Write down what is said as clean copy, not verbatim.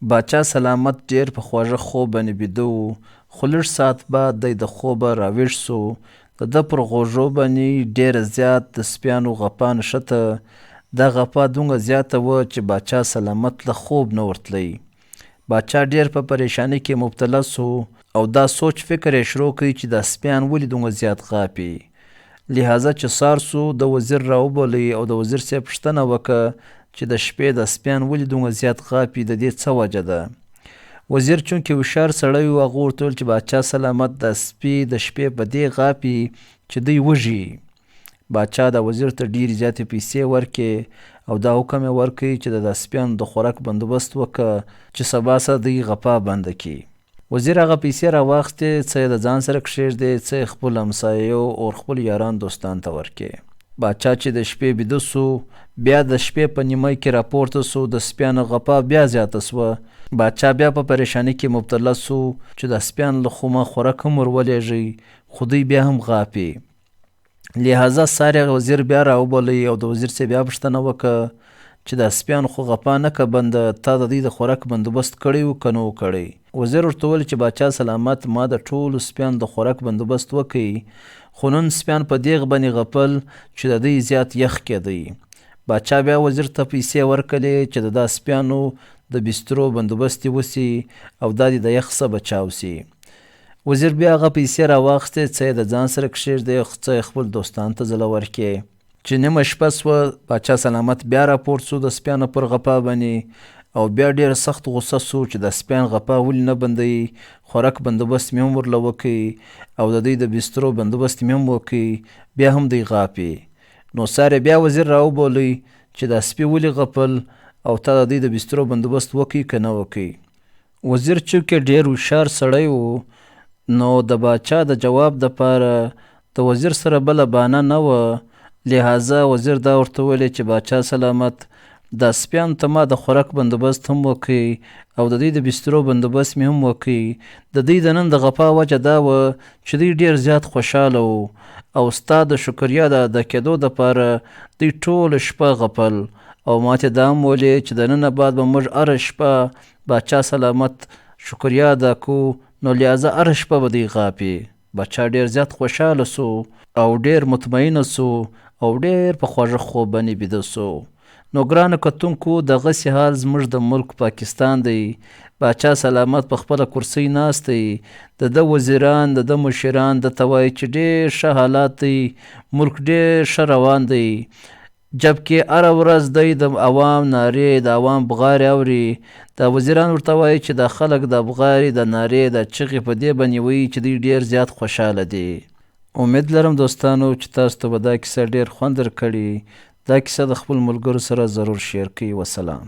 باچا سلامت ډېر په خوږه خوب باندې بیده و، خو لږ ساعت بعد دی د خوبه راویښ سو. د ده پر غوږو باندې ډېره زیات د سپیانو غپا نښته. دا غپا دومره زیاته وه چې باچا سلامت له خوب نه ورتلی. باچا ډېر په پریشانۍ کې مبتلا سو او دا سوچ فکر یې شروع کړی چې دا سپیان ولې دومره زیات غاپي. لحاظه چې سار سو د وزیر راوبولی او د وزیر صاحب پوښتنه وکړه چې د شپې د سپیان ولې دومره زیات غاپي، د دې څه وجه ده. وزیر چونکې هوښیار سړی و، هغه ورته وویل چې باچا سلامت دا سپي د شپې په دې غاپي چې دوی وږي. باچا د وزیر ته ډېرې زیاتې پیسې ورکړې او دا حکم یې ورکړی چې د سپیانو د خوراک بندوبست وکړه چې سبا سره دوی غپا بنده کړي. وزیر هغه پیسې راواخیستې، څه یې د ځان سره کښېږدې، څه یې خپلو همسایو او خپلو یاران دوستانو ته ورکړې. باچا چې د شپې بیده سو، بیا د شپې په نیمه کې راپورته سو، د سپیانو غپا بیا زیاته سوه. باچا بیا په پریشانۍ کې مبتلا سو چې د سپیانو له خوا خوراک هم ورولېږئ، خو دوی بیا هم غاپي. لحاظه سار یې وزیر بیا راوبولی او د وزیر صاحب بیا پوښتنه وکړه چې د سپیانو خو غپا نه که بنده، تا د دوی د خوراک بندوبست کړی و که نه و کړی. وزیر ورته وویل چې باچا سلامت ما د ټولو سپیانو د خوراک بندوبست وکړي، خو نن سپیان په دېغ باندې غپل چې د دوی زیات یخ کېدی. باچا بیا وزیر ته پیسې ورکړلې چې د دا سپیانو د بسترو بندوبست یې وسي او دا د یخ څه بچاو سي. وزیر بیا هغه پیسې راواخیستې، څه یې د ځان سره کښېږدې، څه یې خپل دوستانو ته ځله ورکړې. چې نیمه شپه سوه، باچا سلامت بیا راپورت سو د سپیانو پر غپا باندې او بیا ډېر سخت غصه سو چې د سپیان غپا ولې نه بندوي، خوراک بندوبست مې هم ورله وکړي او د دوی د بسترو بندوبست مې هم وکړي، بیا هم دوی غاپي. نو سار بیا وزیر راوبولی چې دا سپي ولې غپل او تا د دوی د بسترو بندوبست وکړي که نه وکړي. وزیر چونکې ډېر هوښیار سړی و، نو د باچا د جواب دپاره د وزیر سره بله بهانه نه وه. لحاظه وزیر دا ورته ویلې چې باچا سلامت دا سپیانو ته ما د خوراک بندوبست هم وکړي او د دوی د بسترو بندوبست مې هم وکړي. د دوی د نن د غپا وجه دا وه چې دوی ډېر زیات خوشحاله وو او ستا د شکریا د ادا کېدو دپاره دوی ټوله شپه غپل او ماته دا هم ویلې چې د ننه بعد به موږ هره شپه باچا سلامت شکریا ادا کوو، نو لحاظه هره شپه به دوی غاپي. باچا ډېر زیات خوشحاله سو او ډېر مطمئنه سو او ډېر په خوږه خوب باندې بیده سو. نو ګرانو کتونکو، دغسې حال زموږ د ملک پاکستان دی. باچا سلامت په خپله کرسۍ ناست دی، د ده وزیران، د ده مشران درته وایي چې ډېر ښه حالات دی، ملک ډېر ښه روان دی. جبکې هره ورځ دی د عوام نارې، د عوام بغارې اوري. دا وزیران ورته وایي چې دا خلک د بغارې، د نارې، د چغې په دې باندې وایي چې دوی ډېر زیات خوشحاله دي. امید لرم دوستانو چې تاسو ته به دا کیسه ډېر خوند درکړي. دا کیسه د خپل ملګرو سره ضرور شیر کړئ. وسلام.